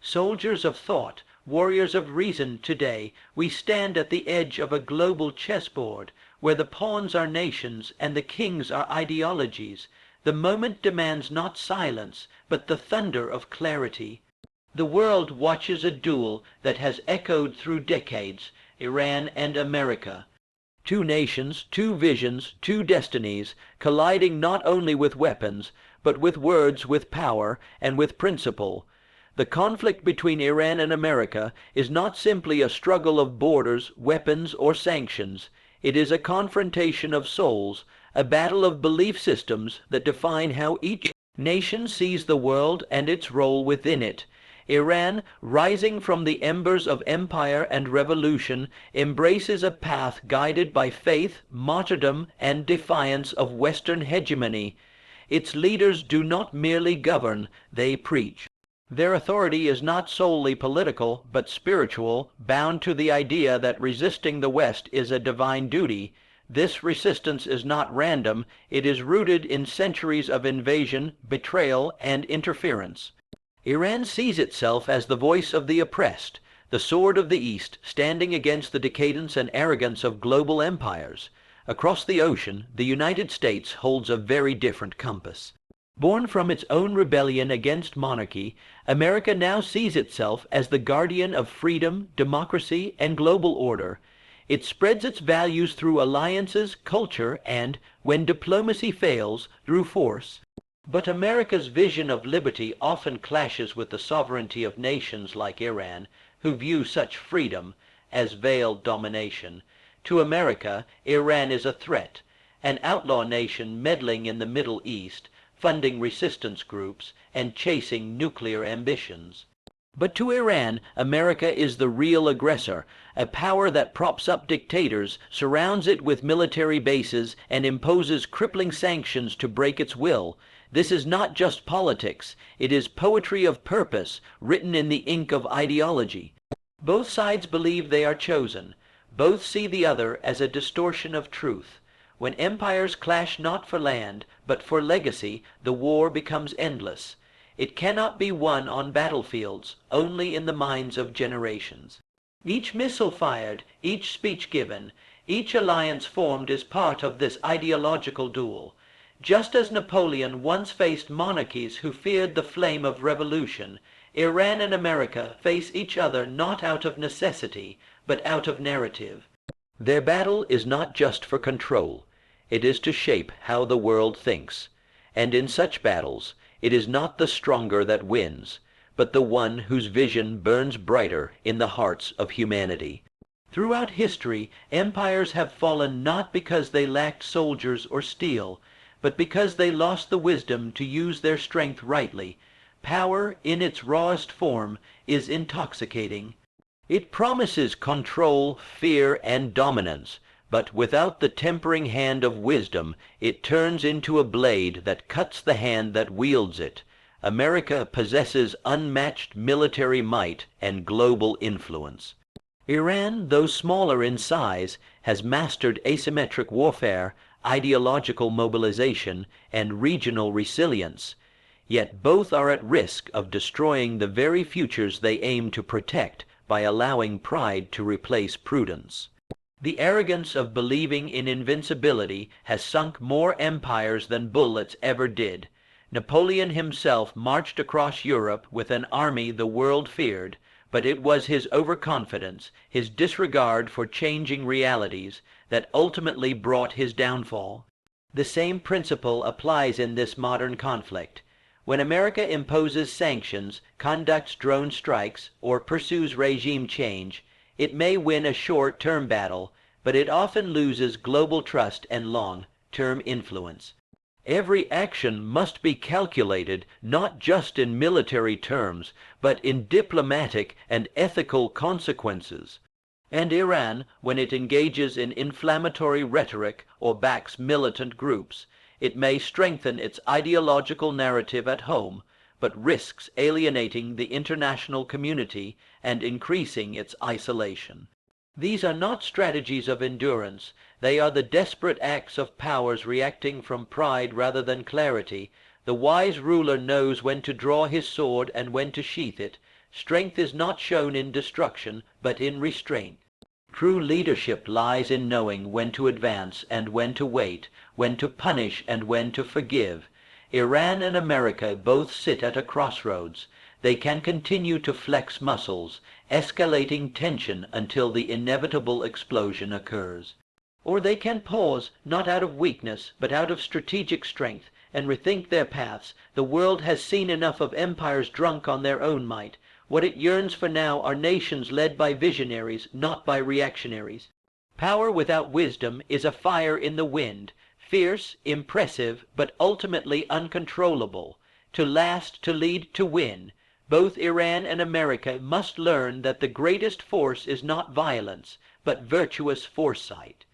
Soldiers of thought, warriors of reason today, we stand at the edge of a global chessboard where the pawns are nations and the kings are ideologies. The moment demands not silence, but the thunder of clarity. The world watches a duel that has echoed through decades, Iran and America. Two nations, two visions, two destinies, colliding not only with weapons, but with words, with power, and with principle. The conflict between Iran and America is not simply a struggle of borders, weapons, or sanctions. It is a confrontation of souls, a battle of belief systems that define how each nation sees the world and its role within it. Iran, rising from the embers of empire and revolution, embraces a path guided by faith, martyrdom, and defiance of Western hegemony. Its leaders do not merely govern, they preach. Their authority is not solely political, but spiritual, bound to the idea that resisting the West is a divine duty. This resistance is not random, it is rooted in centuries of invasion, betrayal, and interference. Iran sees itself as the voice of the oppressed, the sword of the East, standing against the decadence and arrogance of global empires. Across the ocean, the United States holds a very different compass. Born from its own rebellion against monarchy, America now sees itself as the guardian of freedom, democracy, and global order. It spreads its values through alliances, culture, and, when diplomacy fails, through force. But America's vision of liberty often clashes with the sovereignty of nations like Iran, who view such freedom as veiled domination. To America, Iran is a threat, an outlaw nation meddling in the Middle East, funding resistance groups, and chasing nuclear ambitions. But to Iran, America is the real aggressor, a power that props up dictators, surrounds it with military bases, and imposes crippling sanctions to break its will. This is not just politics, it is poetry of purpose, written in the ink of ideology. Both sides believe they are chosen. Both see the other as a distortion of truth. When empires clash not for land, but for legacy, the war becomes endless. It cannot be won on battlefields, only in the minds of generations. Each missile fired, each speech given, each alliance formed is part of this ideological duel. Just as Napoleon once faced monarchies who feared the flame of revolution, Iran and America face each other not out of necessity, but out of narrative. Their battle is not just for control. It is to shape how the world thinks. And in such battles, it is not the stronger that wins, but the one whose vision burns brighter in the hearts of humanity. Throughout history, empires have fallen not because they lacked soldiers or steel, but because they lost the wisdom to use their strength rightly. Power, in its rawest form, is intoxicating. It promises control, fear, and dominance, but without the tempering hand of wisdom, it turns into a blade that cuts the hand that wields it. America possesses unmatched military might and global influence. Iran, though smaller in size, has mastered asymmetric warfare, ideological mobilization, and regional resilience. Yet both are at risk of destroying the very futures they aim to protect by allowing pride to replace prudence. The arrogance of believing in invincibility has sunk more empires than bullets ever did. Napoleon himself marched across Europe with an army the world feared, but it was his overconfidence, his disregard for changing realities, that ultimately brought his downfall. The same principle applies in this modern conflict. When America imposes sanctions, conducts drone strikes, or pursues regime change, it may win a short-term battle, but it often loses global trust and long-term influence. Every action must be calculated not just in military terms, but in diplomatic and ethical consequences. And Iran, when it engages in inflammatory rhetoric or backs militant groups, it may strengthen its ideological narrative at home, but risks alienating the international community and increasing its isolation. These are not strategies of endurance. They are the desperate acts of powers reacting from pride rather than clarity. The wise ruler knows when to draw his sword and when to sheath it, Strength is not shown in destruction, but in restraint. True leadership lies in knowing when to advance and when to wait, when to punish and when to forgive. Iran and America both sit at a crossroads. They can continue to flex muscles, escalating tension until the inevitable explosion occurs. Or they can pause, not out of weakness, but out of strategic strength, and rethink their paths. The world has seen enough of empires drunk on their own might. What it yearns for now are nations led by visionaries, not by reactionaries. Power without wisdom is a fire in the wind, fierce, impressive, but ultimately uncontrollable. To last, to lead, to win, both Iran and America must learn that the greatest force is not violence, but virtuous foresight.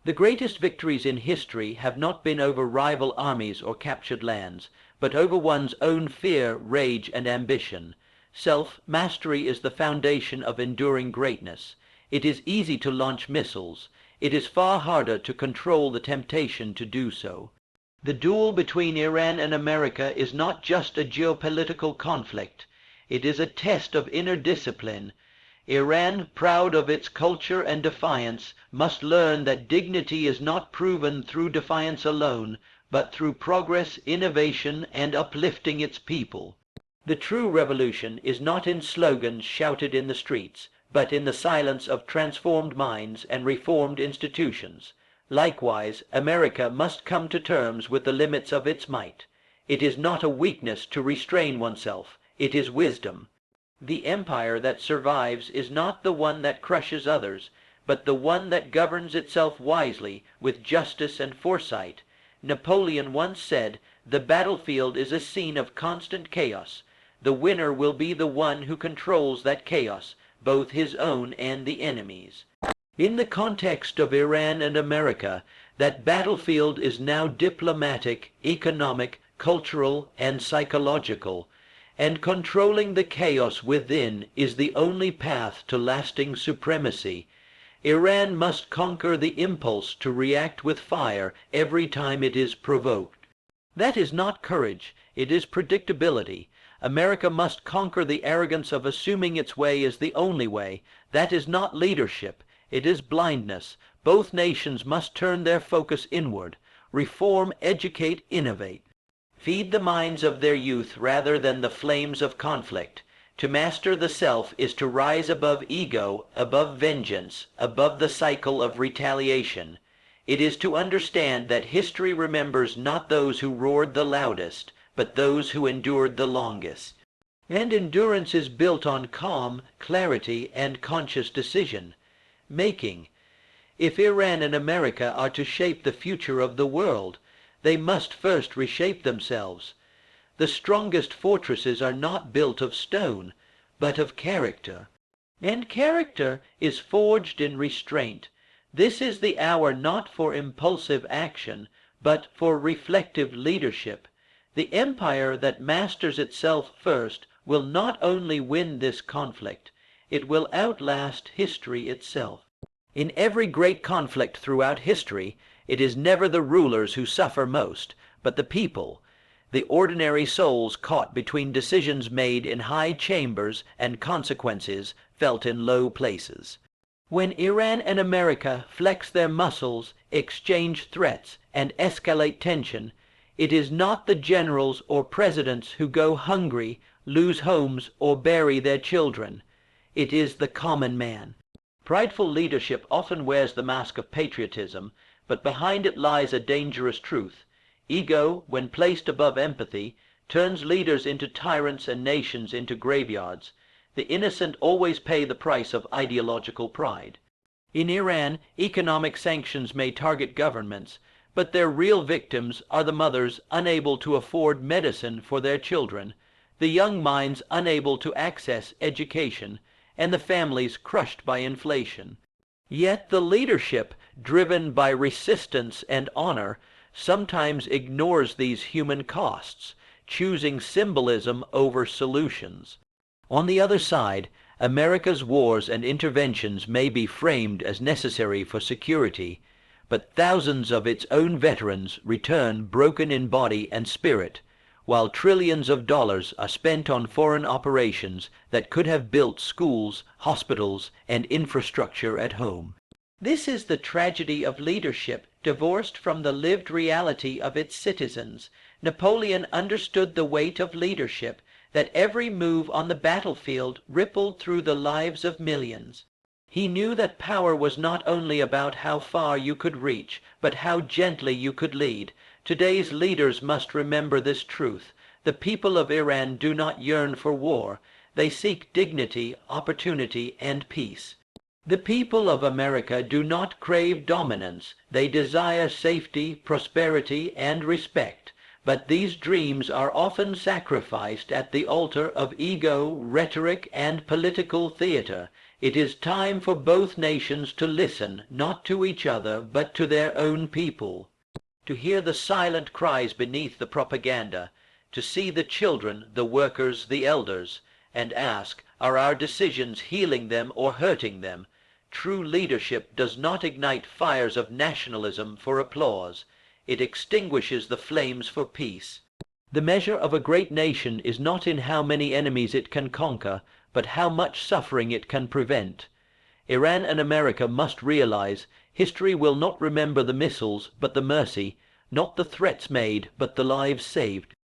The greatest victories in history have not been over rival armies or captured lands, but over one's own fear, rage, and ambition. Self-mastery is the foundation of enduring greatness. It is easy to launch missiles. It is far harder to control the temptation to do so. The duel between Iran and America is not just a geopolitical conflict. It is a test of inner discipline. Iran, proud of its culture and defiance, must learn that dignity is not proven through defiance alone, but through progress, innovation, and uplifting its people. The true revolution is not in slogans shouted in the streets, but in the silence of transformed minds and reformed institutions. Likewise, America must come to terms with the limits of its might. It is not a weakness to restrain oneself. It is wisdom. The empire that survives is not the one that crushes others, but the one that governs itself wisely, with justice and foresight. Napoleon once said, "The battlefield is a scene of constant chaos. The winner will be the one who controls that chaos, both his own and the enemy's." In the context of Iran and America, that battlefield is now diplomatic, economic, cultural, and psychological, and controlling the chaos within is the only path to lasting supremacy. Iran must conquer the impulse to react with fire every time it is provoked. That is not courage, it is predictability. America must conquer the arrogance of assuming its way is the only way. That is not leadership, it is blindness. Both nations must turn their focus inward. Reform, educate, innovate. Feed the minds of their youth rather than the flames of conflict. To master the self is to rise above ego, above vengeance, above the cycle of retaliation. It is to understand that history remembers not those who roared the loudest, but those who endured the longest. And endurance is built on calm, clarity, and conscious decision making. If Iran and America are to shape the future of the world, they must first reshape themselves. The strongest fortresses are not built of stone, but of character. And character is forged in restraint. This is the hour not for impulsive action, but for reflective leadership. The empire that masters itself first will not only win this conflict, it will outlast history itself. In every great conflict throughout history, it is never the rulers who suffer most, but the people, the ordinary souls caught between decisions made in high chambers and consequences felt in low places. When Iran and America flex their muscles, exchange threats, and escalate tension, it is not the generals or presidents who go hungry, lose homes, or bury their children. It is the common man. Prideful leadership often wears the mask of patriotism, but behind it lies a dangerous truth. Ego, when placed above empathy, turns leaders into tyrants and nations into graveyards. The innocent always pay the price of ideological pride. In Iran, economic sanctions may target governments, but their real victims are the mothers unable to afford medicine for their children, the young minds unable to access education, and the families crushed by inflation. Yet the leadership, driven by resistance and honor, sometimes ignores these human costs, choosing symbolism over solutions. On the other side, America's wars and interventions may be framed as necessary for security, but thousands of its own veterans return broken in body and spirit, while trillions of dollars are spent on foreign operations that could have built schools, hospitals, and infrastructure at home. This is the tragedy of leadership divorced from the lived reality of its citizens. Napoleon understood the weight of leadership, that every move on the battlefield rippled through the lives of millions. He knew that power was not only about how far you could reach, but how gently you could lead. Today's leaders must remember this truth. The people of Iran do not yearn for war. They seek dignity, opportunity, and peace. The people of America do not crave dominance. They desire safety, prosperity, and respect. But these dreams are often sacrificed at the altar of ego, rhetoric, and political theater. It is time for both nations to listen, not to each other, but to their own people. To hear the silent cries beneath the propaganda, to see the children, the workers, the elders, and ask, are our decisions healing them or hurting them? True leadership does not ignite fires of nationalism for applause. It extinguishes the flames for peace. The measure of a great nation is not in how many enemies it can conquer, but how much suffering it can prevent. Iran and America must realize history will not remember the missiles, but the mercy, not the threats made, but the lives saved.